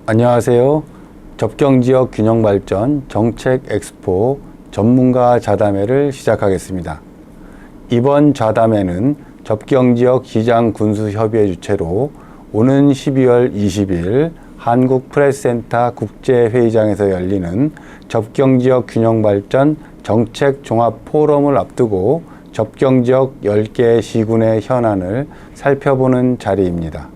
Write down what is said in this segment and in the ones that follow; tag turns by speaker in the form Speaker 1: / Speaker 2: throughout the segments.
Speaker 1: 안녕하세요. 접경지역 균형발전 정책 엑스포 전문가 좌담회를 시작하겠습니다. 이번 좌담회는 접경지역 지장군수협의회 주최로 오는 12월 20일 한국프레스센터 국제회의장에서 열리는 접경지역 균형발전 정책 종합 포럼을 앞두고 접경지역 10개 시군의 현안을 살펴보는 자리입니다.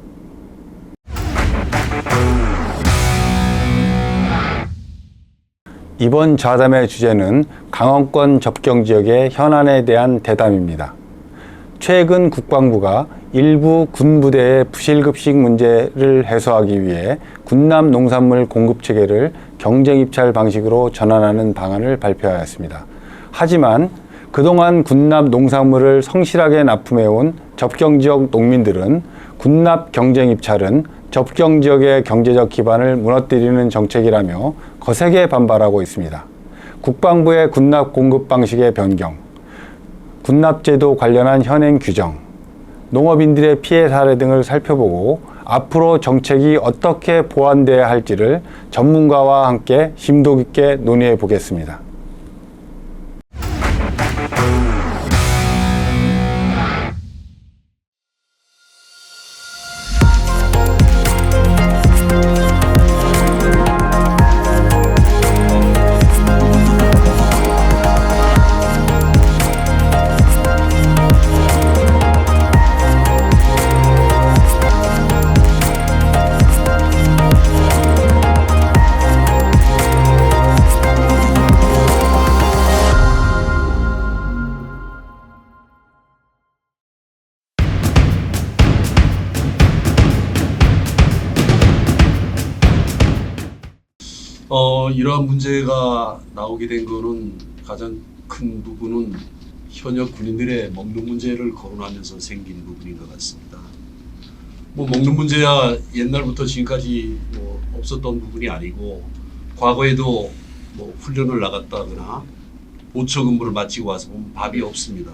Speaker 1: 이번 좌담의 주제는 강원권 접경지역의 현안에 대한 대담입니다. 최근 국방부가 일부 군부대의 부실급식 문제를 해소하기 위해 군납 농산물 공급 체계를 경쟁 입찰 방식으로 전환하는 방안을 발표하였습니다. 하지만 그동안 군납 농산물을 성실하게 납품해온 접경지역 농민들은 군납 경쟁 입찰은 접경지역의 경제적 기반을 무너뜨리는 정책이라며 거세게 반발하고 있습니다. 국방부의 군납 공급 방식의 변경, 군납제도 관련한 현행 규정, 농업인들의 피해 사례 등을 살펴보고 앞으로 정책이 어떻게 보완돼야 할지를 전문가와 함께 심도 깊게 논의해 보겠습니다.
Speaker 2: 이러한 문제가 나오게 된 거는 가장 큰 부분은 현역 군인들의 먹는 문제를 거론하면서 생긴 부분인 것 같습니다. 먹는 문제야 옛날부터 지금까지 없었던 부분이 아니고 과거에도 훈련을 나갔다거나 보초 근무를 마치고 와서 보면 밥이 없습니다.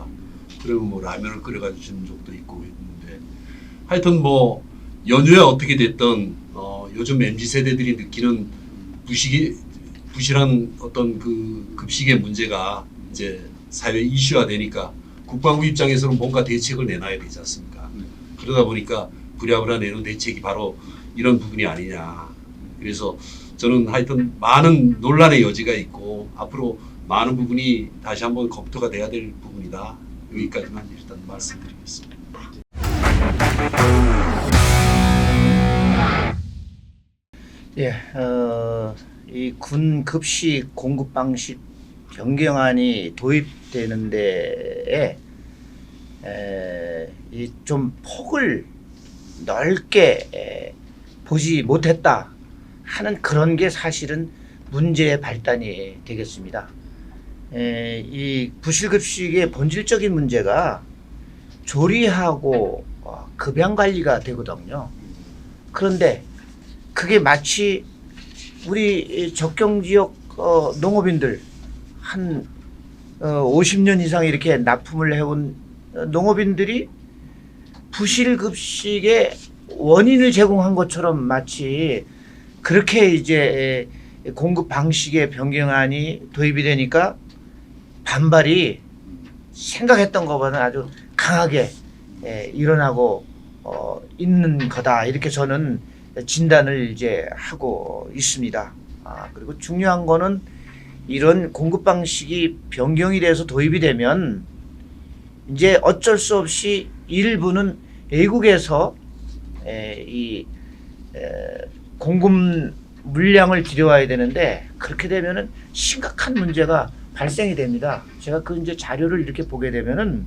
Speaker 2: 그러면 라면을 끓여가지고 주는 적도 있고 했는데 하여튼 연휴에 어떻게 됐든 요즘 MZ 세대들이 느끼는 부실한 어떤 그 급식의 문제가 이제 사회 이슈화 되니까 국방부 입장에서는 뭔가 대책을 내놔야 되지 않습니까? 그러다 보니까 부랴부랴 내놓은 대책이 바로 이런 부분이 아니냐. 그래서 저는 하여튼 많은 논란의 여지가 있고 앞으로 많은 부분이 다시 한번 검토가 돼야 될 부분이다. 여기까지만 일단 말씀드리겠습니다.
Speaker 3: 예, 이 군 급식 공급 방식 변경안이 도입되는데 이 좀 폭을 넓게 보지 못했다 하는 그런 게 사실은 문제의 발단이 되겠습니다. 이 부실급식의 본질적인 문제가 조리하고 급양 관리가 되거든요. 그런데 그게 마치 우리 접경지역 농업인들 한 50년 이상 이렇게 납품을 해온 농업인들이 부실급식의 원인을 제공한 것처럼 마치 그렇게 이제 공급 방식의 변경안이 도입이 되니까 반발이 생각했던 것보다는 아주 강하게 일어나고 있는 거다. 이렇게 저는 진단을 이제 하고 있습니다. 그리고 중요한 거는 이런 공급 방식이 변경이 돼서 도입이 되면 이제 어쩔 수 없이 일부는 외국에서 이 공급 물량을 들여와야 되는데 그렇게 되면은 심각한 문제가 발생이 됩니다. 제가 그 이제 자료를 이렇게 보게 되면은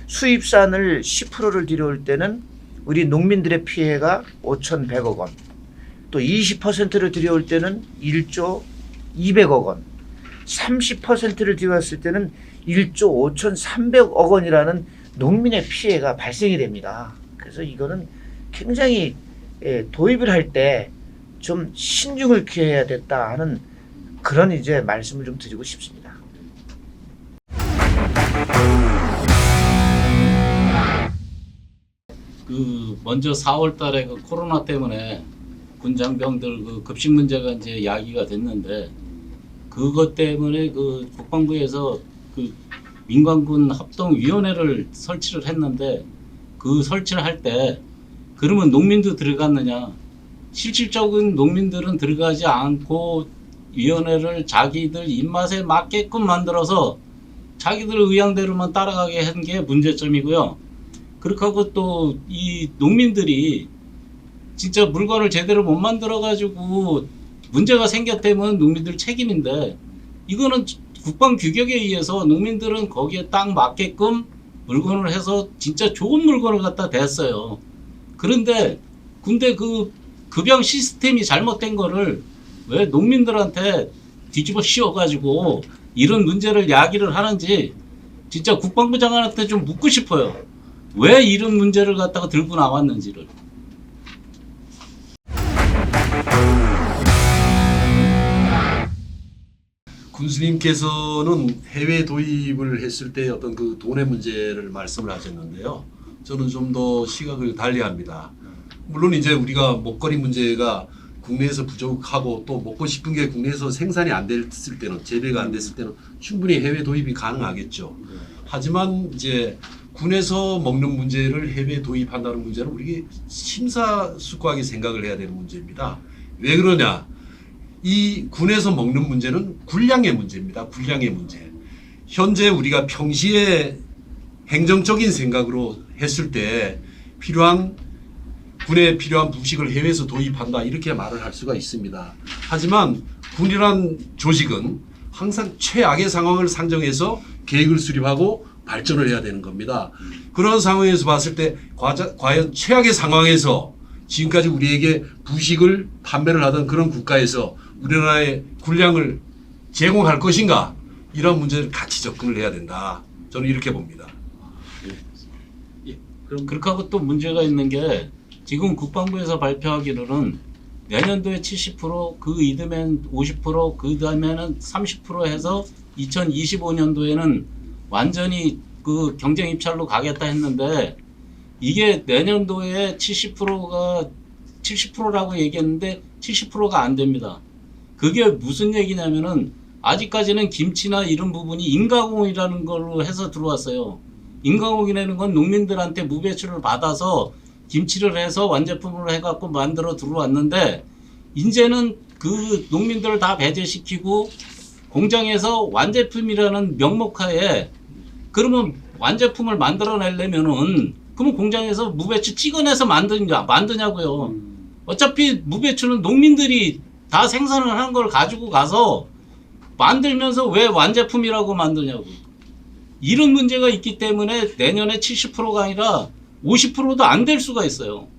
Speaker 3: 수입산을 10%를 들여올 때는 우리 농민들의 피해가 5,100억 원, 또 20%를 들여올 때는 1조 200억 원, 30%를 들여왔을 때는 1조 5,300억 원이라는 농민의 피해가 발생이 됩니다. 그래서 이거는 굉장히 도입을 할 때 좀 신중을 기해야 됐다 하는 그런 이제 말씀을 좀 드리고 싶습니다.
Speaker 4: 먼저 4월 달에 코로나 때문에 군장병들 그 급식 문제가 이제 야기가 됐는데 그것 때문에 그 국방부에서 그 민관군 합동위원회를 설치를 했는데 그 설치를 할 때 그러면 농민도 들어갔느냐? 실질적인 농민들은 들어가지 않고 위원회를 자기들 입맛에 맞게끔 만들어서 자기들 의향대로만 따라가게 한 게 문제점이고요. 그렇게 하고 또 이 농민들이 진짜 물건을 제대로 못 만들어 가지고 문제가 생겼다면 농민들 책임인데 이거는 국방 규격에 의해서 농민들은 거기에 딱 맞게끔 물건을 해서 진짜 좋은 물건을 갖다 댔어요. 그런데 군대 그 급양 시스템이 잘못된 거를 왜 농민들한테 뒤집어 씌워가지고 이런 문제를 야기를 하는지 진짜 국방부 장관한테 좀 묻고 싶어요. 왜 이런 문제를 갖다가 들고 나왔는지를.
Speaker 2: 군수님께서는 해외 도입을 했을 때 어떤 그 돈의 문제를 말씀을 하셨는데요. 저는 좀 더 시각을 달리합니다. 물론 이제 우리가 먹거리 문제가 국내에서 부족하고 또 먹고 싶은 게 국내에서 생산이 안 됐을 때는 재배가 안 됐을 때는 충분히 해외 도입이 가능하겠죠. 하지만 이제 군에서 먹는 문제를 해외 도입한다는 문제는 우리 심사숙고하게 생각을 해야 되는 문제입니다. 왜 그러냐? 이 군에서 먹는 문제는 군량의 문제입니다. 군량의 문제. 현재 우리가 평시에 행정적인 생각으로 했을 때 군에 필요한 부식을 해외에서 도입한다 이렇게 말을 할 수가 있습니다. 하지만 군이란 조직은 항상 최악의 상황을 상정해서 계획을 수립하고 발전을 해야 되는 겁니다. 그런 상황에서 봤을 때 과연 최악의 상황에서 지금까지 우리에게 부식을 판매를 하던 그런 국가에서 우리나라의 군량을 제공할 것인가 이런 문제를 같이 접근을 해야 된다. 저는 이렇게 봅니다.
Speaker 4: 그럼 그렇게 하고 또 문제가 있는 게 지금 국방부에서 발표하기로는 내년도에 70%, 그 이듬해는 50%, 그 다음에는 30% 해서 2025년도에는 완전히 그 경쟁 입찰로 가겠다 했는데 이게 내년도에 70%라고 얘기했는데 70%가 안 됩니다. 그게 무슨 얘기냐면은 아직까지는 김치나 이런 부분이 인가공이라는 걸로 해서 들어왔어요. 인가공이라는 건 농민들한테 무배출을 받아서 김치를 해서 완제품으로 해갖고 만들어 들어왔는데 이제는 그 농민들을 다 배제시키고 공장에서 완제품이라는 명목하에 그러면 완제품을 만들어내려면은 그러면 공장에서 무배추 찍어내서 만드냐고요. 어차피 무배추는 농민들이 다 생산을 한 걸 가지고 가서 만들면서 왜 완제품이라고 만드냐고. 이런 문제가 있기 때문에 내년에 70%가 아니라 50%도 안 될 수가 있어요.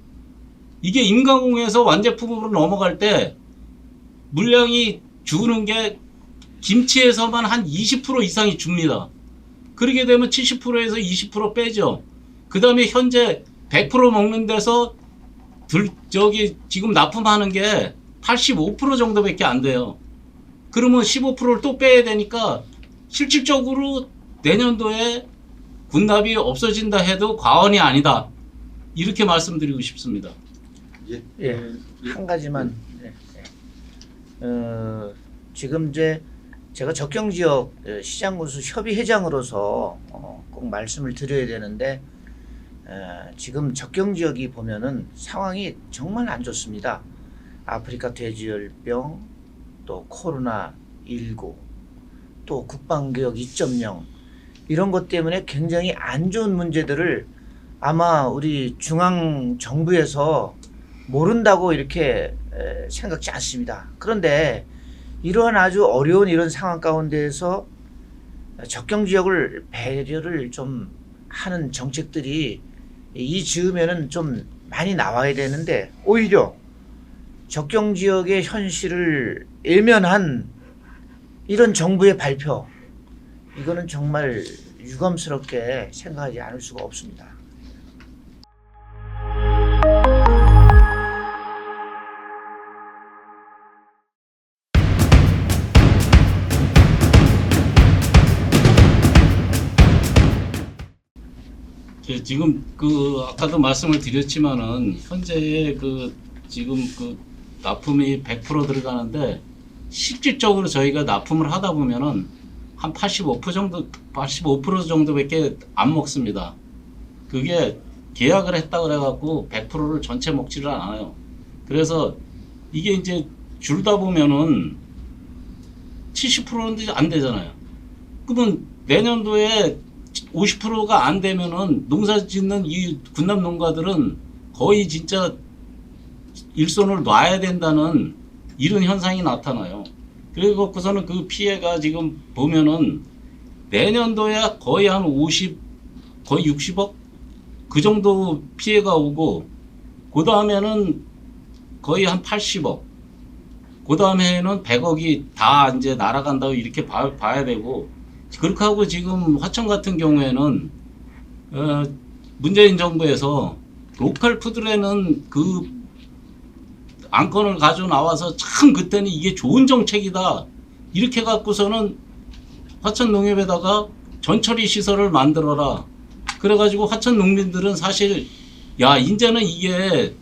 Speaker 4: 이게 인가공에서 완제품으로 넘어갈 때 물량이 주는 게 김치에서만 한 20% 이상이 줍니다. 그렇게 되면 70%에서 20% 빼죠. 그 다음에 현재 100% 먹는 데서 지금 납품하는 게 85% 정도밖에 안 돼요. 그러면 15%를 또 빼야 되니까 실질적으로 내년도에 군납이 없어진다 해도 과언이 아니다. 이렇게 말씀드리고 싶습니다.
Speaker 3: 예, 한 가지만. 지금 이제 제가 적경지역 시장군수 협의회장으로서 꼭 말씀을 드려야 되는데 지금 적경지역이 보면은 상황이 정말 안 좋습니다. 아프리카 돼지열병, 또 코로나19, 또 국방개혁 2.0 이런 것 때문에 굉장히 안 좋은 문제들을 아마 우리 중앙정부에서 모른다고 이렇게 생각지 않습니다. 그런데 이러한 아주 어려운 이런 상황 가운데에서 적경지역을 배려를 좀 하는 정책들이 이 즈음에는 좀 많이 나와야 되는데 오히려 적경지역의 현실을 일면한 이런 정부의 발표 이거는 정말 유감스럽게 생각하지 않을 수가 없습니다.
Speaker 4: 지금 그 아까도 말씀을 드렸지만은 현재의 그 지금 그 납품이 100% 들어가는데 실질적으로 저희가 납품을 하다 보면은 한 85% 정도밖에 안 먹습니다. 그게 계약을 했다 그래갖고 100%를 전체 먹지를 않아요. 그래서 이게 이제 줄다 보면은 70%는 안 되잖아요. 그러면 내년도에 50%가 안 되면은 농사 짓는 이 군남 농가들은 거의 진짜 일손을 놔야 된다는 이런 현상이 나타나요. 그리고서는 그 피해가 지금 보면은 내년도에 거의 한 50, 거의 60억? 그 정도 피해가 오고, 그 다음에는 거의 한 80억. 그 다음 해에는 100억이 다 이제 날아간다고 이렇게 봐야 되고, 그렇게 하고 지금 화천 같은 경우에는, 문재인 정부에서 로컬 푸드라는 그 안건을 가지고 나와서 참 그때는 이게 좋은 정책이다. 이렇게 갖고서는 화천 농협에다가 전처리 시설을 만들어라. 그래가지고 화천 농민들은 사실 야 이제는 이게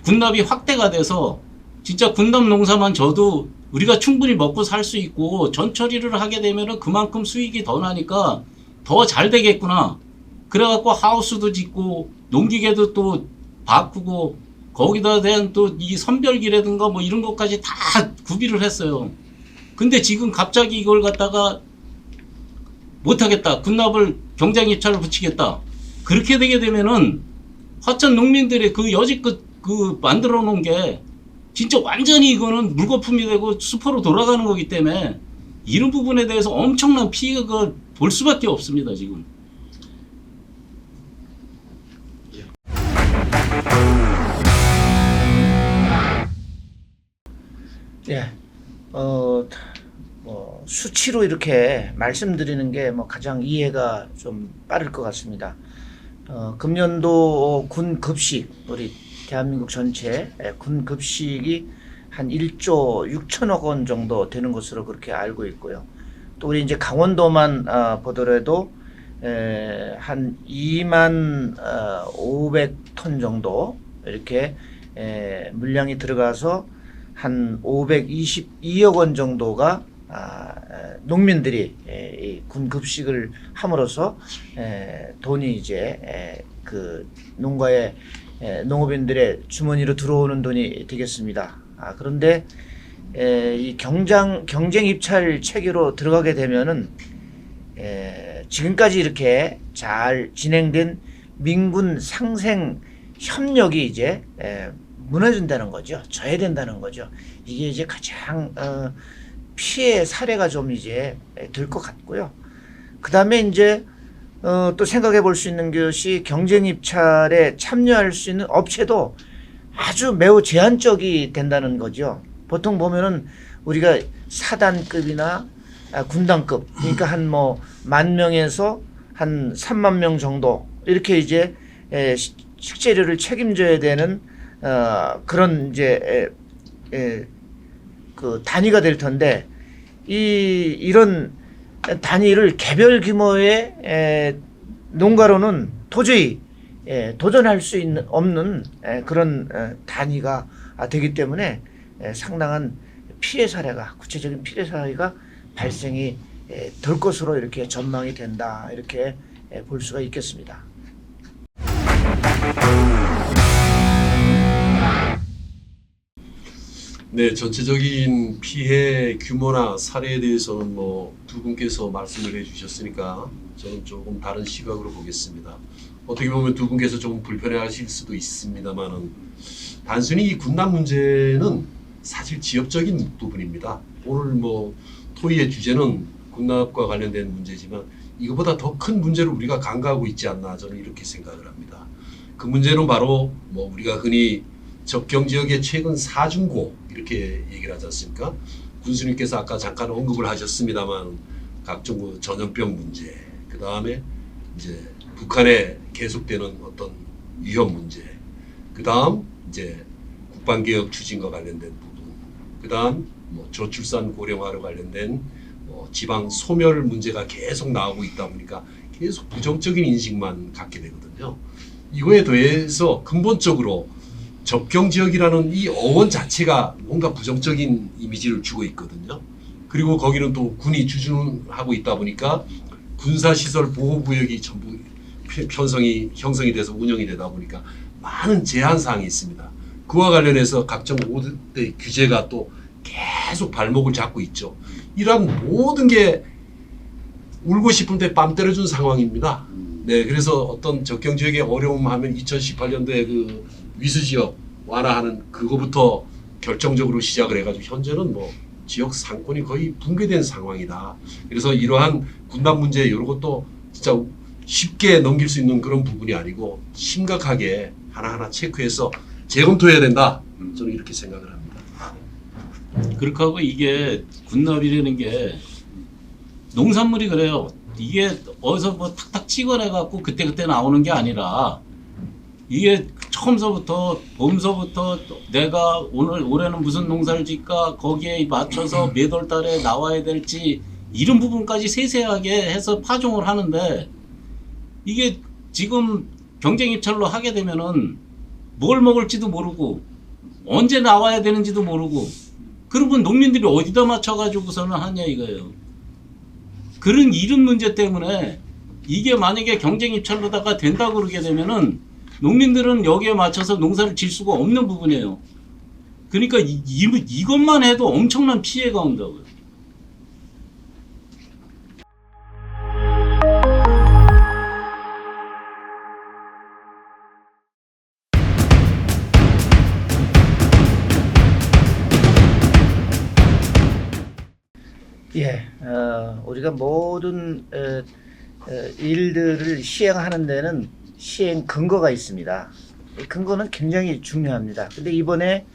Speaker 4: 군납이 확대가 돼서 진짜 군납 농사만 져도 우리가 충분히 먹고 살 수 있고 전처리를 하게 되면은 그만큼 수익이 더 나니까 더 잘 되겠구나. 그래갖고 하우스도 짓고 농기계도 또 바꾸고 거기다 대한 또 이 선별기라든가 뭐 이런 것까지 다 구비를 했어요. 근데 지금 갑자기 이걸 갖다가 못하겠다. 군납을 경쟁 입찰을 붙이겠다. 그렇게 되게 되면은 화천 농민들의 그 여지껏 그 만들어 놓은 게 진짜 완전히 이거는 물거품이 되고 수포로 돌아가는 거기 때문에 이런 부분에 대해서 엄청난 피해가 볼 수밖에 없습니다, 지금.
Speaker 3: 예, 뭐 수치로 이렇게 말씀드리는 게 뭐 가장 이해가 좀 빠를 것 같습니다. 금년도 군 급식, 우리 대한민국 전체 군 급식이 한 1조 6천억 원 정도 되는 것으로 그렇게 알고 있고요. 또 우리 이제 강원도만 보더라도 한 2만 500톤 정도 이렇게 물량이 들어가서 한 522억 원 정도가 농민들이 군 급식을 함으로써 돈이 이제 그 농가의 농업인들의 주머니로 들어오는 돈이 되겠습니다. 그런데 이 경쟁 입찰 체계로 들어가게 되면은 지금까지 이렇게 잘 진행된 민군 상생 협력이 이제 무너진다는 거죠. 저해된다는 거죠. 이게 이제 가장 피해 사례가 좀 이제 될 것 같고요. 그 다음에 이제 또 생각해 볼 수 있는 것이 경쟁 입찰에 참여할 수 있는 업체도 아주 매우 제한적이 된다는 거죠. 보통 보면은 우리가 사단급이나 군단급, 그러니까 한 뭐 10,000명에서 한 30,000명 정도 이렇게 이제 식재료를 책임져야 되는 그런 이제 그 단위가 될 텐데 이런 단위를 개별 규모의 농가로는 도저히 도전할 수 없는 그런 단위가 되기 때문에 상당한 피해 사례가 구체적인 피해 사례가 발생이 될 것으로 이렇게 전망이 된다 이렇게 볼 수가 있겠습니다.
Speaker 2: 네, 전체적인 피해 규모나 사례에 대해서는 뭐 두 분께서 말씀을 해주셨으니까 저는 조금 다른 시각으로 보겠습니다. 어떻게 보면 두 분께서 조금 불편해하실 수도 있습니다만은 단순히 이 군납 문제는 사실 지역적인 부분입니다. 오늘 뭐 토의의 주제는 군납과 관련된 문제지만 이거보다 더 큰 문제를 우리가 간과하고 있지 않나 저는 이렇게 생각을 합니다. 그 문제는 바로 뭐 우리가 흔히 접경 지역의 최근 사중고 이렇게 얘기를 하지 않습니까? 군수님께서 아까 잠깐 언급을 하셨습니다만 각종 그 전염병 문제, 그 다음에 이제 북한에 계속되는 어떤 위협 문제, 그 다음 이제 국방개혁 추진과 관련된 부분, 그 다음 뭐 저출산 고령화로 관련된 지방 소멸 문제가 계속 나오고 있다 보니까 계속 부정적인 인식만 갖게 되거든요. 이거에 더해서 근본적으로 접경 지역이라는 이 어원 자체가 뭔가 부정적인 이미지를 주고 있거든요. 그리고 거기는 또 군이 주둔하고 있다 보니까 군사시설 보호구역이 전부 형성이 돼서 운영이 되다 보니까 많은 제한 사항이 있습니다. 그와 관련해서 각종 5대 규제가 또 계속 발목을 잡고 있죠. 이런 모든 게 울고 싶은데 뺨 때려준 상황입니다. 네, 그래서 어떤 접경 지역의 어려움 하면 2018년도에 그 위수 지역 완화하는 그거부터 결정적으로 시작을 해가지고 현재는 뭐 지역 상권이 거의 붕괴된 상황이다. 그래서 이러한 군단 문제 이런 것도 진짜 쉽게 넘길 수 있는 그런 부분이 아니고 심각하게 하나하나 체크해서 재검토해야 된다. 저는 이렇게 생각을 합니다.
Speaker 4: 그렇게 하고 이게 군납이라는 게 농산물이 그래요. 이게 어디서 뭐 탁탁 찍어내갖고 그때그때 나오는 게 아니라 이게 처음서부터 봄서부터 내가 올해는 무슨 농사를 짓까 거기에 맞춰서 몇 월 달에 나와야 될지 이런 부분까지 세세하게 해서 파종을 하는데 이게 지금 경쟁 입찰로 하게 되면은 뭘 먹을지도 모르고 언제 나와야 되는지도 모르고 그러면 농민들이 어디다 맞춰가지고서는 하냐 이거예요. 그런 이런 문제 때문에 이게 만약에 경쟁 입찰로다가 된다고 그러게 되면은 농민들은 여기에 맞춰서 농사를 질 수가 없는 부분이에요. 그러니까 이것만 해도 엄청난 피해가 온다고요.
Speaker 3: 예, 우리가 모든 일들을 시행하는 데는 시행 근거가 있습니다. 이 근거는 굉장히 중요합니다. 근데 이번에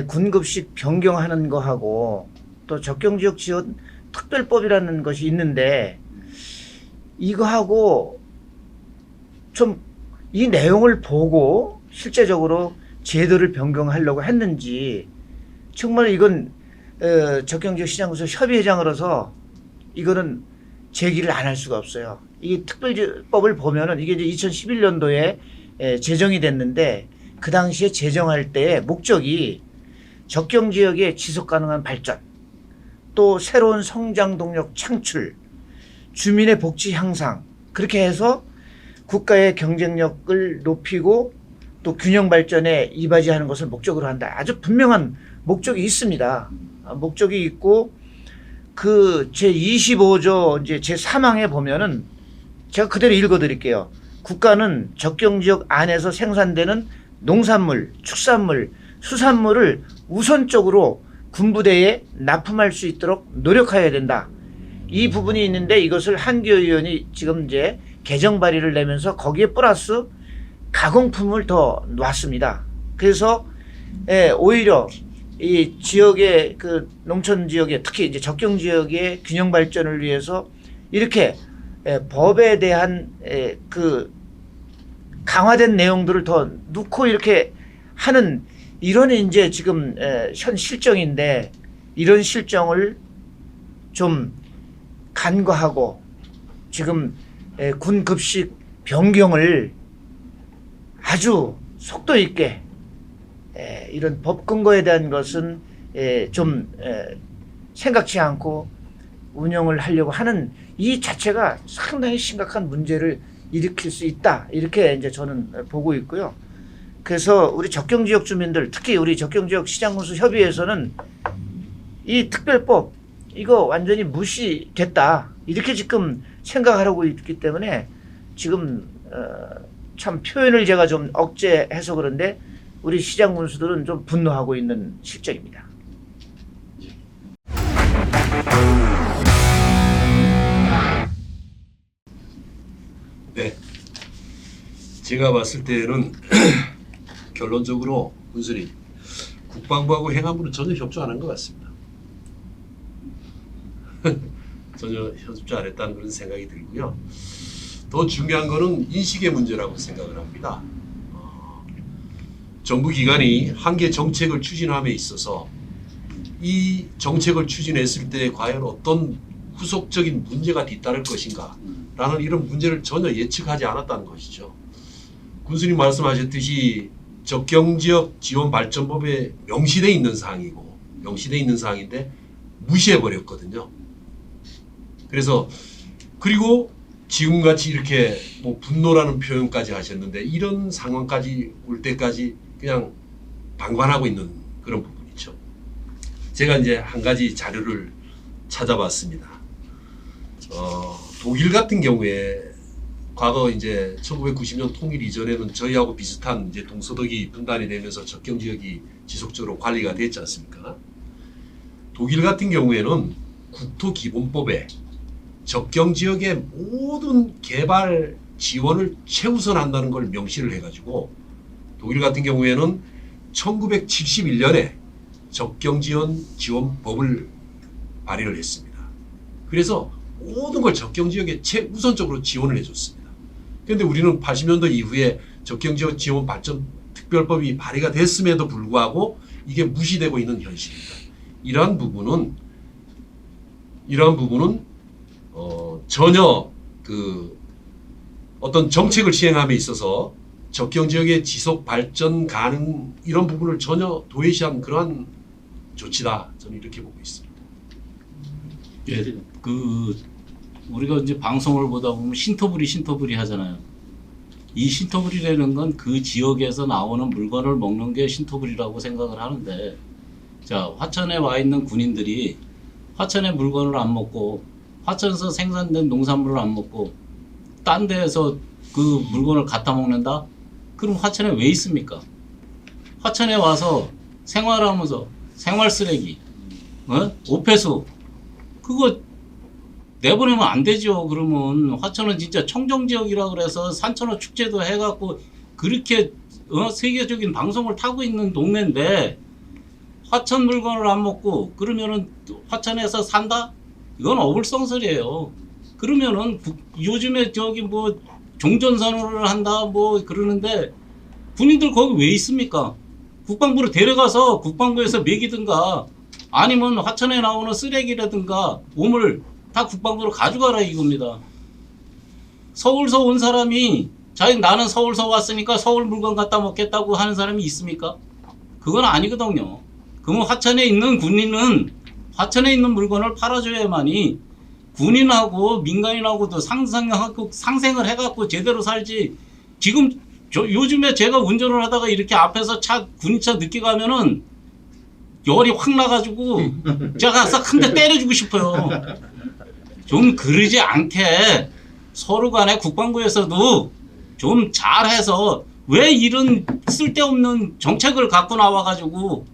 Speaker 3: 군급식 변경하는 거하고 또 적경지역 지원 특별법이라는 것이 있는데 이거하고 좀 이 내용을 보고 실제적으로 제도를 변경하려고 했는지 정말 이건 적경지역 시장구조 협의회장으로서 이거는 제기를 안 할 수가 없어요. 이 특별법을 보면은 이게 이제 2011년도에 제정이 됐는데 그 당시에 제정할 때의 목적이 적경지역의 지속가능한 발전, 또 새로운 성장 동력 창출, 주민의 복지 향상 그렇게 해서 국가의 경쟁력을 높이고 또 균형 발전에 이바지하는 것을 목적으로 한다. 아주 분명한 목적이 있습니다. 목적이 있고 그 제25조 이제 제3항에 보면은 제가 그대로 읽어드릴게요. 국가는 적경지역 안에서 생산되는 농산물, 축산물, 수산물을 우선적으로 군부대에 납품할 수 있도록 노력해야 된다. 이 부분이 있는데 이것을 한기호 의원이 지금 이제 개정 발의를 내면서 거기에 플러스 가공품을 더 놨습니다. 그래서 오히려 이 지역의 그 농촌 지역에 특히 이제 적경 지역의 균형 발전을 위해서 이렇게 법에 대한 그 강화된 내용들을 더 넣고 이렇게 하는 이런 이제 지금 현 실정인데 이런 실정을 좀 간과하고 지금 군 급식 변경을 아주 속도 있게 이런 법 근거에 대한 것은 좀 생각지 않고 운영을 하려고 하는 이 자체가 상당히 심각한 문제를 일으킬 수 있다. 이렇게 이제 저는 보고 있고요. 그래서 우리 적경지역 주민들, 특히 우리 적경지역 시장군수 협의회에서는 이 특별법 이거 완전히 무시됐다. 이렇게 지금 생각하고 있기 때문에 지금 참 표현을 제가 좀 억제해서 그런데 우리 시장 군수들은 좀 분노하고 있는 실정입니다.
Speaker 2: 네, 제가 봤을 때는 결론적으로 군수님 국방부하고 행안부는 전혀 협조 안 한 것 같습니다. 전혀 협조 안 했다는 그런 생각이 들고요. 더 중요한 거는 인식의 문제라고 생각을 합니다. 정부 기관이 한 개 정책을 추진함에 있어서 이 정책을 추진했을 때 과연 어떤 후속적인 문제가 뒤따를 것인가 라는 이런 문제를 전혀 예측하지 않았다는 것이죠. 군수님 말씀하셨듯이 적경지역 지원 발전법에 명시돼 있는 사항인데 무시해 버렸거든요. 그래서 그리고 지금같이 이렇게 뭐 분노라는 표현까지 하셨는데 이런 상황까지 올 때까지 그냥 방관하고 있는 그런 부분이죠. 제가 이제 한 가지 자료를 찾아봤습니다. 독일 같은 경우에 과거 이제 1990년 통일 이전에는 저희하고 비슷한 이제 동서독이 분단이 되면서 적경 지역이 지속적으로 관리가 됐지 않습니까? 독일 같은 경우에는 국토기본법에 적경 지역의 모든 개발 지원을 최우선한다는 걸 명시를 해가지고 독일 같은 경우에는 1971년에 적경지원 지원법을 발의를 했습니다. 그래서 모든 걸 적경지역에 최우선적으로 지원을 해줬습니다. 그런데 우리는 80년대 이후에 적경지역 지원 발전 특별법이 발의가 됐음에도 불구하고 이게 무시되고 있는 현실입니다. 이러한 부분은 전혀 그 어떤 정책을 시행함에 있어서 적경 지역의 지속 발전 가능 이런 부분을 전혀 도외시한 그러한 조치다. 저는 이렇게 보고 있습니다.
Speaker 4: 예, 우리가 이제 방송을 보다 보면 신토부리 하잖아요. 이 신토부리라는 건 그 지역에서 나오는 물건을 먹는 게 신토부리라고 생각을 하는데, 자, 화천에 와 있는 군인들이 화천의 물건을 안 먹고 화천에서 생산된 농산물을 안 먹고 딴 데에서 그 물건을 갖다 먹는다? 그럼 화천에 왜 있습니까? 화천에 와서 생활하면서 생활 쓰레기, 오폐수 그거 내보내면 안 되죠. 그러면 화천은 진짜 청정지역이라 그래서 산천어 축제도 해갖고 그렇게 세계적인 방송을 타고 있는 동네인데 화천 물건을 안 먹고 그러면은 화천에서 산다? 이건 어불성설이에요. 그러면은 요즘에 저기 뭐 종전선언을 한다 뭐 그러는데 군인들 거기 왜 있습니까? 국방부로 데려가서 국방부에서 먹이든가 아니면 화천에 나오는 쓰레기라든가 오물 다 국방부로 가져가라 이겁니다. 서울서 온 사람이 나는 서울서 왔으니까 서울 물건 갖다 먹겠다고 하는 사람이 있습니까? 그건 아니거든요. 그러면 화천에 있는 군인은 화천에 있는 물건을 팔아줘야만이 군인하고 민간인하고도 상생을 해갖고 제대로 살지. 지금 요즘에 제가 운전을 하다가 이렇게 앞에서 군인차 늦게 가면은 열이 확 나가지고 제가 싹 한 대 때려주고 싶어요. 좀 그러지 않게 서로 간에 국방부에서도 좀 잘해서 왜 이런 쓸데없는 정책을 갖고 나와가지고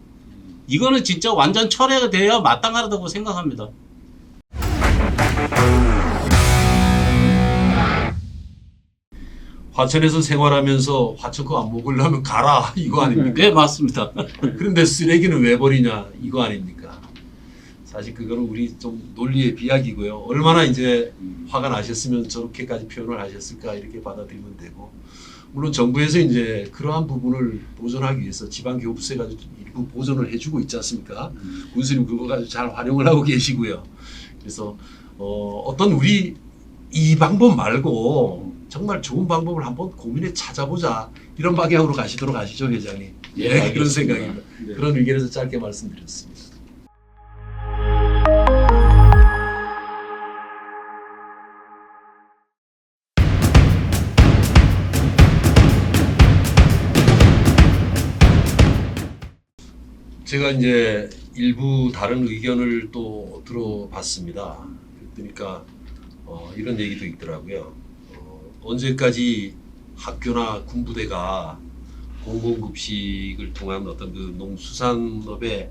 Speaker 4: 이거는 진짜 완전 철회가 돼야 마땅하다고 생각합니다.
Speaker 2: 화천에서 생활하면서 화천 거 안 먹으려면 가라 이거 아닙니까?
Speaker 4: 네, 맞습니다.
Speaker 2: 그런데 쓰레기는 왜 버리냐 이거 아닙니까? 사실 그거는 우리 좀 논리의 비약이고요. 얼마나 이제 화가 나셨으면 저렇게까지 표현을 하셨을까 이렇게 받아들이면 되고, 물론 정부에서 이제 그러한 부분을 보존하기 위해서 지방교부세가 일부 보존을 해주고 있지 않습니까? 군수님 그거 가지고 잘 활용을 하고 계시고요. 그래서 어떤 우리 이 방법 말고 정말 좋은 방법을 한번 고민해 찾아보자 이런 방향으로 가시도록 하시죠, 회장님.
Speaker 4: 예,
Speaker 2: 그런
Speaker 4: 알겠습니다.
Speaker 2: 생각입니다.
Speaker 4: 네.
Speaker 2: 그런 의견에서 짧게 말씀드렸습니다. 제가 이제 일부 다른 의견을 또 들어봤습니다. 그러니까 이런 얘기도 있더라고요. 언제까지 학교나 군부대가 공공급식을 통한 어떤 그 농수산업의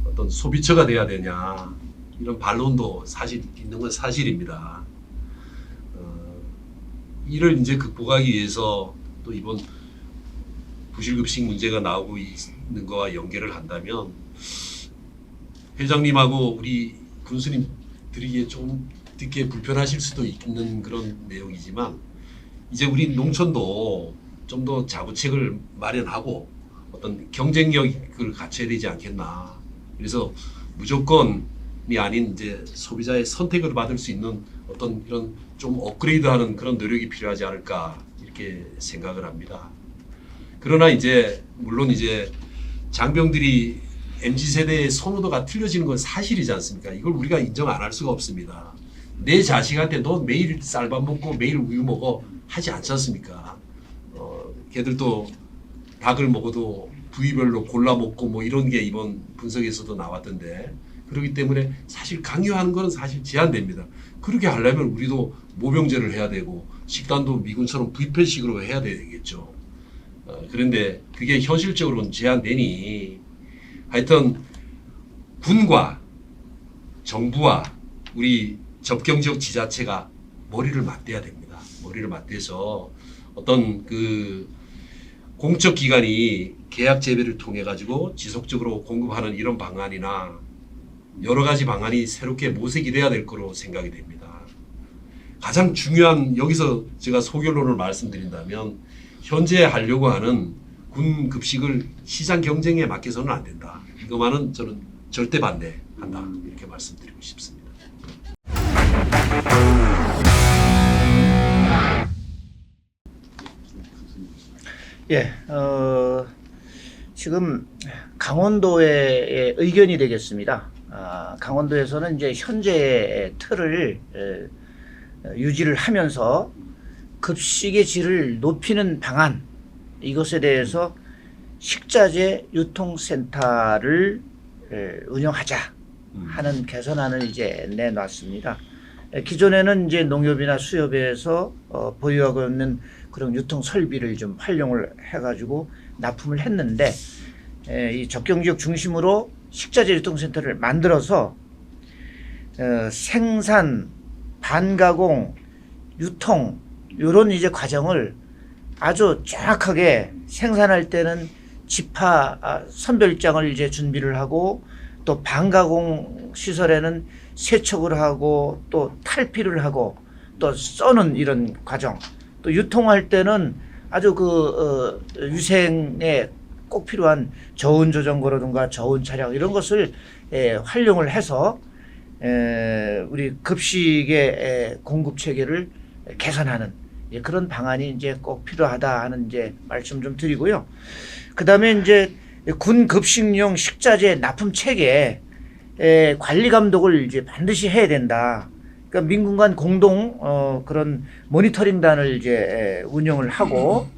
Speaker 2: 어떤 소비처가 돼야 되냐 이런 반론도 사실 있는 건 사실입니다. 이를 이제 극복하기 위해서 또 이번 부실급식 문제가 나오고 있는 거와 연계를 한다면 회장님하고 우리 군수님 드리기에 좀 듣기에 불편하실 수도 있는 그런 내용이지만 이제 우리 농촌도 좀 더 자구책을 마련하고 어떤 경쟁력을 갖춰야 되지 않겠나. 그래서 무조건이 아닌 이제 소비자의 선택을 받을 수 있는 어떤 이런 좀 업그레이드하는 그런 노력이 필요하지 않을까 이렇게 생각을 합니다. 그러나 이제 물론 이제 장병들이 MZ 세대의 선호도가 틀려지는 건 사실이지 않습니까? 이걸 우리가 인정 안 할 수가 없습니다. 내 자식한테 너 매일 쌀밥 먹고 매일 우유 먹어 하지 않지 않습니까? 걔들도 닭을 먹어도 부위별로 골라 먹고 뭐 이런 게 이번 분석에서도 나왔던데, 그렇기 때문에 사실 강요하는 건 사실 제한됩니다. 그렇게 하려면 우리도 모병제를 해야 되고 식단도 미군처럼 뷔페식으로 해야 되겠죠. 그런데 그게 현실적으로는 제한되니 하여튼 군과 정부와 우리 접경지역 지자체가 머리를 맞대야 됩니다. 머리를 맞대서 어떤 그 공적 기관이 계약 재배를 통해 가지고 지속적으로 공급하는 이런 방안이나 여러 가지 방안이 새롭게 모색이 돼야 될 거로 생각이 됩니다. 가장 중요한, 여기서 제가 소결론을 말씀드린다면 현재 하려고 하는 군 급식을 시장 경쟁에 맡겨서는 안 된다. 이것만은 저는 절대 반대한다. 이렇게 말씀드리고 싶습니다.
Speaker 3: 예, 지금 강원도의 의견이 되겠습니다. 강원도에서는 이제 현재의 틀을 유지를 하면서 급식의 질을 높이는 방안, 이것에 대해서 식자재 유통센터를 운영하자 하는 개선안을 이제 내놨습니다. 기존에는 이제 농협이나 수협에서 보유하고 있는 그런 유통 설비를 좀 활용을 해가지고 납품을 했는데, 이 접경지역 중심으로 식자재 유통센터를 만들어서 생산, 반가공, 유통 이런 이제 과정을 아주 정확하게, 생산할 때는 지파 선별장을 이제 준비를 하고, 또 반가공 시설에는 세척을 하고 또 탈피를 하고 또 써는 이런 과정, 또 유통할 때는 아주 위생에 꼭 필요한 저온 조정고라든가 저온 차량 이런 것을 활용을 해서 우리 급식의 공급 체계를 개선하는 그런 방안이 이제 꼭 필요하다 하는 이제 말씀 좀 드리고요. 그 다음에 이제 군 급식용 식자재 납품 체계 관리 감독을 이제 반드시 해야 된다. 그러니까 민군 간 공동 그런 모니터링단을 이제 운영을 하고,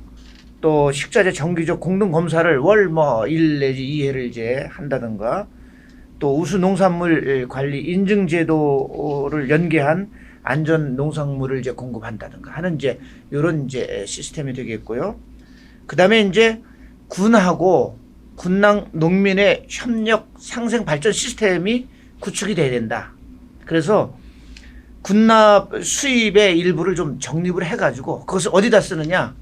Speaker 3: 또 식자재 정기적 공동 검사를 월 뭐 1 내지 2회를 이제 한다든가, 또 우수 농산물 관리 인증 제도를 연계한 안전 농산물을 이제 공급한다든가 하는 이제 이런 이제 시스템이 되겠고요. 그다음에 이제 군하고 군랑 농민의 협력 상생 발전 시스템이 구축이 돼야 된다. 그래서 군납 수입의 일부를 좀 적립을 해가지고 그것을 어디다 쓰느냐?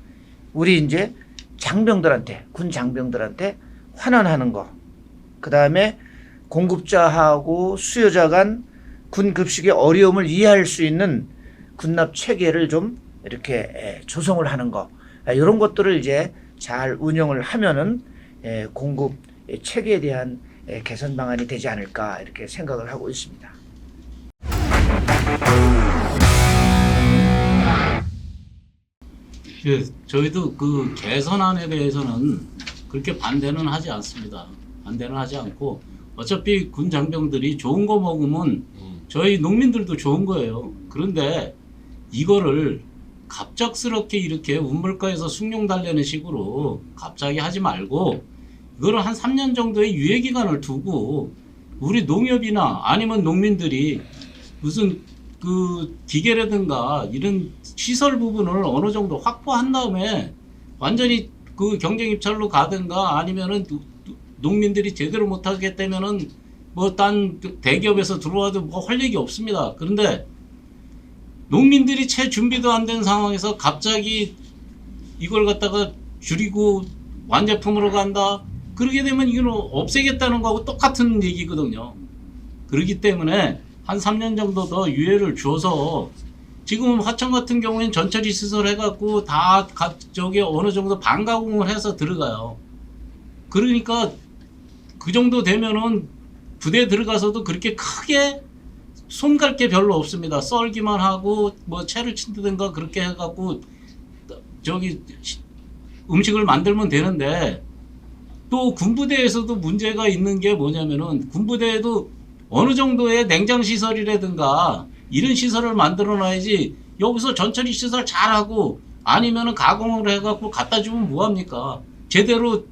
Speaker 3: 우리 이제 장병들한테, 군 장병들한테 환원하는 거. 그 다음에 공급자하고 수요자 간 군 급식의 어려움을 이해할 수 있는 군납 체계를 좀 이렇게 조성을 하는 거. 이런 것들을 이제 잘 운영을 하면은 공급 체계에 대한 개선 방안이 되지 않을까 이렇게 생각을 하고 있습니다.
Speaker 4: 예, 저희도 그 개선안에 대해서는 그렇게 반대는 하지 않습니다. 반대는 하지 않고, 어차피 군 장병들이 좋은 거 먹으면 저희 농민들도 좋은 거예요. 그런데 이거를 갑작스럽게 이렇게 운물가에서 숭늉 달래는 식으로 갑자기 하지 말고, 이거를 한 3년 정도의 유예 기간을 두고 우리 농협이나 아니면 농민들이 무슨 그 기계라든가 이런 시설 부분을 어느 정도 확보한 다음에 완전히 그 경쟁 입찰로 가든가, 아니면은 농민들이 제대로 못하겠다면은 뭐 딴 대기업에서 들어와도 뭐 할 얘기 없습니다. 그런데 농민들이 채 준비도 안 된 상황에서 갑자기 이걸 갖다가 줄이고 완제품으로 간다, 그러게 되면 이건 없애겠다는 거하고 똑같은 얘기거든요. 그렇기 때문에 한 3년 정도 더 유예를 줘서, 지금 화천 같은 경우에는 전처리 시설 해갖고 다 저기 어느 정도 반가공을 해서 들어가요. 그러니까 그 정도 되면은 부대에 들어가서도 그렇게 크게 손갈 게 별로 없습니다. 썰기만 하고 뭐 채를 친다든가 그렇게 해갖고 저기 음식을 만들면 되는데 또 군부대에서도 문제가 있는 게 뭐냐면은 군부대에도 어느 정도의 냉장 시설이라든가 이런 시설을 만들어 놔야지 여기서 전처리 시설 잘하고 아니면은 가공을 해갖고 갖다 주면 뭐합니까? 제대로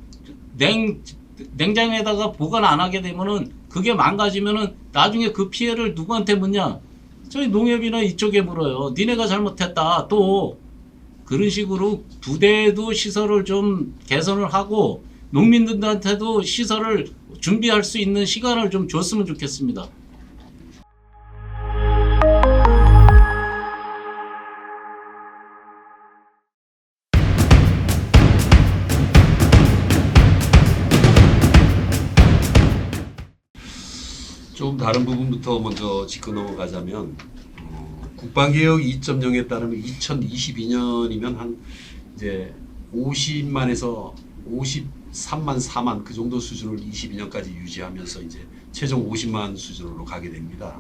Speaker 4: 냉장에다가 보관 안 하게 되면은 그게 망가지면은 나중에 그 피해를 누구한테 묻냐? 저희 농협이나 이쪽에 물어요. 니네가 잘못했다. 또 그런 식으로 부대에도 시설을 좀 개선을 하고 농민들한테도 시설을 준비할 수 있는 시간을 좀 줬으면 좋겠습니다.
Speaker 2: 좀 다른 부분부터 먼저 짚고 넘어가자면 국방개혁 2.0에 따르면 2022년이면 한 이제 50만에서 53만 4만 그 정도 수준을 22년까지 유지하면서 이제 최종 50만 수준으로 가게 됩니다.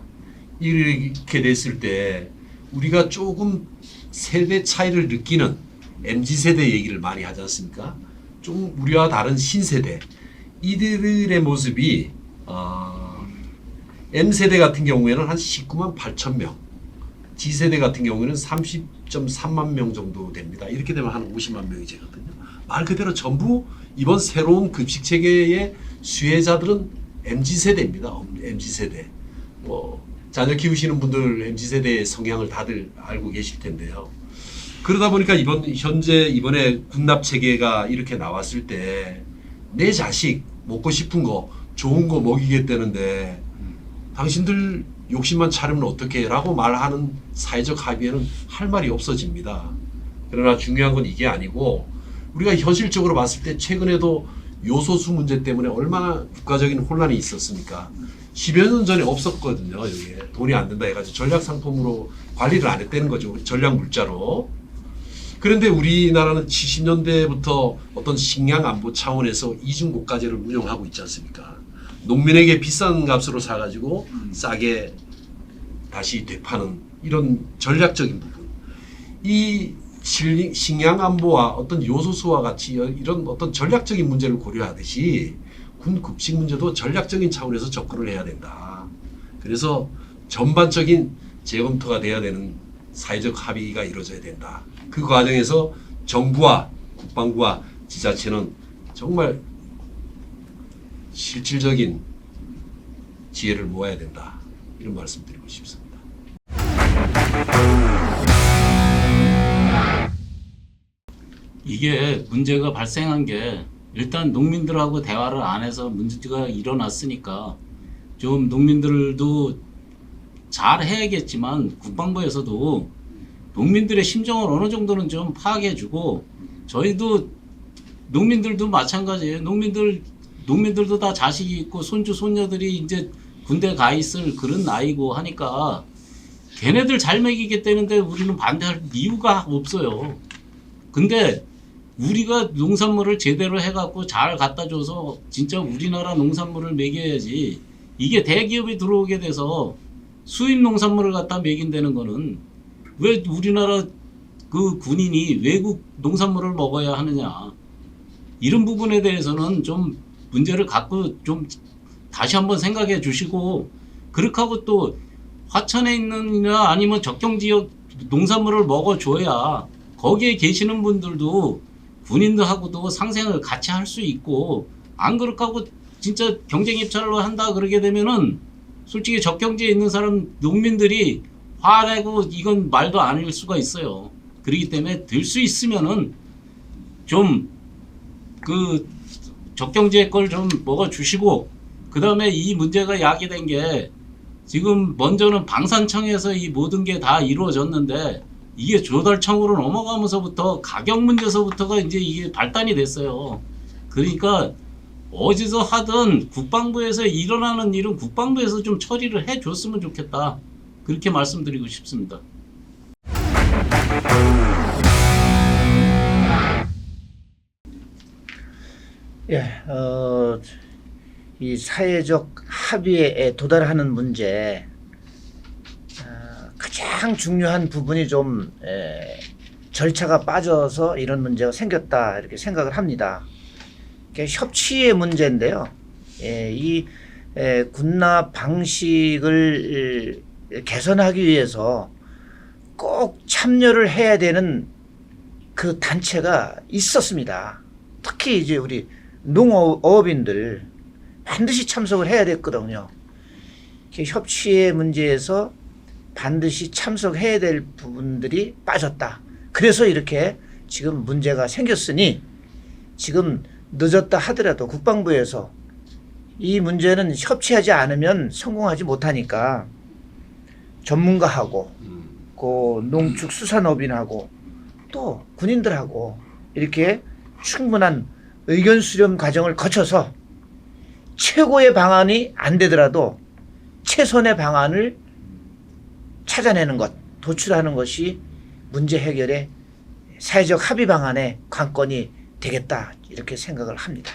Speaker 2: 이렇게 됐을 때 우리가 조금 세대 차이를 느끼는 MZ세대 얘기를 많이 하지 않습니까? 좀 우리와 다른 신세대 이들의 모습이 M세대 같은 경우에는 한 19만 8천 명, G세대 같은 경우에는 30.3만 명 정도 됩니다. 이렇게 되면 한 50만 명이 되거든요. 말 그대로 전부 이번 새로운 급식 체계의 수혜자들은 MZ세대입니다. MZ세대. 뭐 자녀 키우시는 분들 MZ세대의 성향을 다들 알고 계실 텐데요. 그러다 보니까 이번에 군납 체계가 이렇게 나왔을 때 내 자식 먹고 싶은 거 좋은 거 먹이겠다는데 당신들 욕심만 차리면 어떡해 라고 말하는 사회적 합의에는 할 말이 없어집니다. 그러나 중요한 건 이게 아니고 우리가 현실적으로 봤을 때 최근에도 요소수 문제 때문에 얼마나 국가적인 혼란이 있었습니까? 10여 년 전에 없었거든요. 여기에 돈이 안 된다 해가지고 전략 상품으로 관리를 안 했다는 거죠. 전략 물자로. 그런데 우리나라는 70년대부터 어떤 식량 안보 차원에서 이중고가제를 운영하고 있지 않습니까? 농민에게 비싼 값으로 사가지고 싸게 다시 되파는 이런 전략적인 부분. 이 식량 안보와 어떤 요소수와 같이 이런 어떤 전략적인 문제를 고려하듯이 군 급식 문제도 전략적인 차원에서 접근을 해야 된다. 그래서 전반적인 재검토가 돼야 되는 사회적 합의가 이루어져야 된다. 그 과정에서 정부와 국방부와 지자체는 정말 실질적인 지혜를 모아야 된다. 이런 말씀 드리고 싶습니다.
Speaker 4: 이게 문제가 발생한 게 일단 농민들하고 대화를 안 해서 문제가 일어났으니까 좀 농민들도 잘 해야겠지만 국방부에서도 농민들의 심정을 어느 정도는 좀 파악해주고 저희도 농민들도 마찬가지예요. 농민들도 다 자식이 있고 손주 손녀들이 이제 군대 가 있을 그런 나이고 하니까 걔네들 잘 먹이겠다는데 우리는 반대할 이유가 없어요. 근데 우리가 농산물을 제대로 해갖고 잘 갖다 줘서 진짜 우리나라 농산물을 먹여야지. 이게 대기업이 들어오게 돼서 수입 농산물을 갖다 먹인다는 거는 왜 우리나라 그 군인이 외국 농산물을 먹어야 하느냐. 이런 부분에 대해서는 좀 문제를 갖고 좀 다시 한번 생각해 주시고 그렇게 하고 또 화천에 있는이나 아니면 적경지역 농산물을 먹어줘야 거기에 계시는 분들도 군인들하고도 상생을 같이 할 수 있고 안 그렇게 하고 진짜 경쟁 입찰로 한다 그러게 되면은 솔직히 적경지에 있는 사람 농민들이 화내고 이건 말도 아닐 수가 있어요. 그렇기 때문에 들 수 있으면은 좀 그 적경지의 걸 좀 먹어주시고 그 다음에 이 문제가 야기된 게 지금 먼저는 방산청에서 이 모든 게 다 이루어졌는데 이게 조달청으로 넘어가면서부터 가격 문제서부터가 이제 이게 발단이 됐어요. 그러니까 어디서 하든 국방부에서 일어나는 일은 국방부에서 좀 처리를 해줬으면 좋겠다. 그렇게 말씀드리고 싶습니다.
Speaker 3: 예, 이 사회적 합의에 도달하는 문제 가장 중요한 부분이 좀 절차가 빠져서 이런 문제가 생겼다 이렇게 생각을 합니다. 협치의 문제인데요. 이 군납 방식을 개선하기 위해서 꼭 참여를 해야 되는 그 단체가 있었습니다. 특히 이제 우리 농업인들 반드시 참석을 해야 됐거든요. 협치의 문제에서 반드시 참석해야 될 부분들이 빠졌다. 그래서 이렇게 지금 문제가 생겼으니 지금 늦었다 하더라도 국방부에서 이 문제는 협치하지 않으면 성공하지 못하니까 전문가하고 그 농축수산업인하고 또 군인들하고 이렇게 충분한 의견 수렴 과정을 거쳐서 최고의 방안이 안 되더라도 최선의 방안을 찾아내는 것, 도출하는 것이 문제 해결의 사회적 합의 방안의 관건이 되겠다 이렇게 생각을 합니다.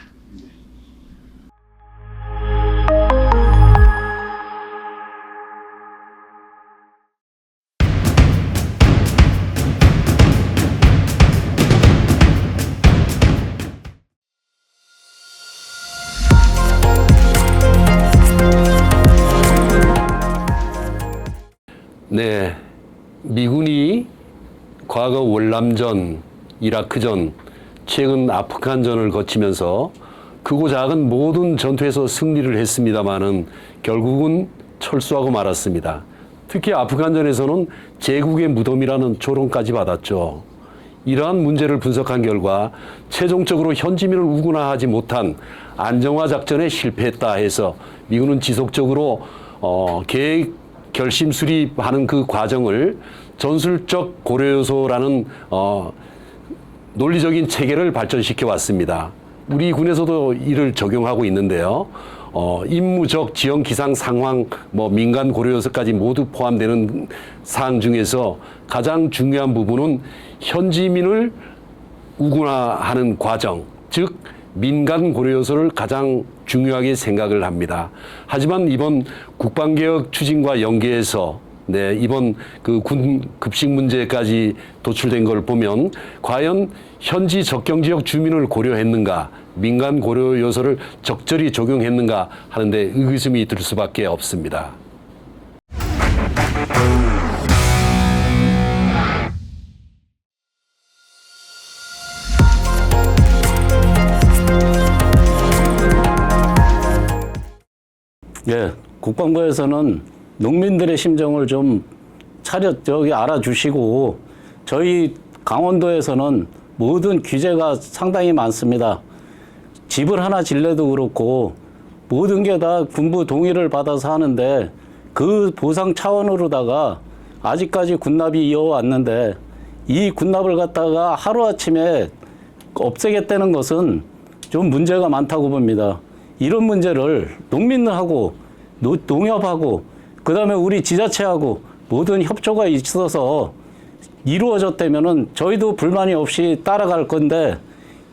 Speaker 5: 네, 미군이 과거 월남전, 이라크전, 최근 아프간전을 거치면서 크고 작은 모든 전투에서 승리를 했습니다마는 결국은 철수하고 말았습니다. 특히 아프간전에서는 제국의 무덤이라는 조롱까지 받았죠. 이러한 문제를 분석한 결과 최종적으로 현지민을 우군화하지 못한 안정화 작전에 실패했다 해서 미군은 지속적으로 계획 결심 수립하는 그 과정을 전술적 고려 요소라는 논리적인 체계를 발전시켜 왔습니다. 우리 군에서도 이를 적용하고 있는데요. 임무적 지형 기상 상황 민간 고려 요소까지 모두 포함되는 사항 중에서 가장 중요한 부분은 현지민을 우군화하는 과정, 즉 민간 고려 요소를 가장 중요하게 생각을 합니다. 하지만 이번 국방개혁 추진과 연계해서 이번 그 군 급식 문제까지 도출된 걸 보면 과연 현지 적경지역 주민을 고려했는가, 민간 고려 요소를 적절히 적용했는가 하는데 의구심이 들 수밖에 없습니다.
Speaker 4: 예, 국방부에서는 농민들의 심정을 좀 알아주시고 저희 강원도에서는 모든 규제가 상당히 많습니다. 집을 하나 질래도 그렇고 모든 게 다 군부 동의를 받아서 하는데 그 보상 차원으로다가 아직까지 군납이 이어왔는데 이 군납을 갖다가 하루아침에 없애겠다는 것은 좀 문제가 많다고 봅니다. 이런 문제를 농민들하고 농협하고 그다음에 우리 지자체하고 모든 협조가 있어서 이루어졌다면은 저희도 불만이 없이 따라갈 건데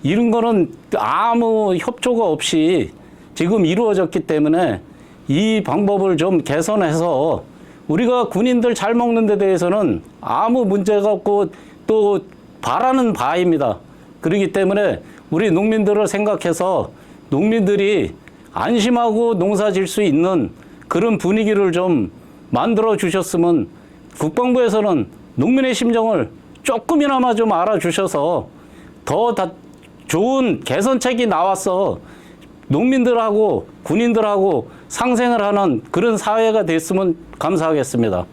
Speaker 4: 이런 거는 아무 협조가 없이 지금 이루어졌기 때문에 이 방법을 좀 개선해서 우리가 군인들 잘 먹는 데 대해서는 아무 문제가 없고 또 바라는 바입니다. 그렇기 때문에 우리 농민들을 생각해서 농민들이 안심하고 농사 질 수 있는 그런 분위기를 좀 만들어 주셨으면 국방부에서는 농민의 심정을 조금이나마 좀 알아주셔서 더 좋은 개선책이 나와서 농민들하고 군인들하고 상생을 하는 그런 사회가 됐으면 감사하겠습니다.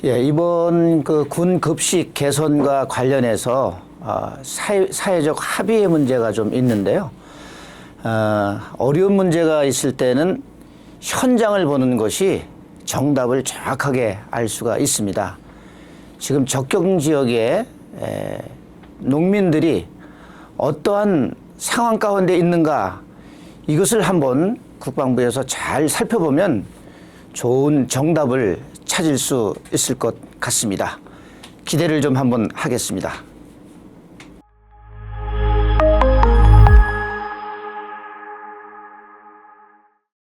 Speaker 3: 예, 이번 그 군 급식 개선과 관련해서 사회적 합의의 문제가 좀 있는데요. 어려운 문제가 있을 때는 현장을 보는 것이 정답을 정확하게 알 수가 있습니다. 지금 적경 지역에 농민들이 어떠한 상황 가운데 있는가 이것을 한번 국방부에서 잘 살펴보면 좋은 정답을 찾을 수 있을 것 같습니다. 기대를 좀 한번 하겠습니다.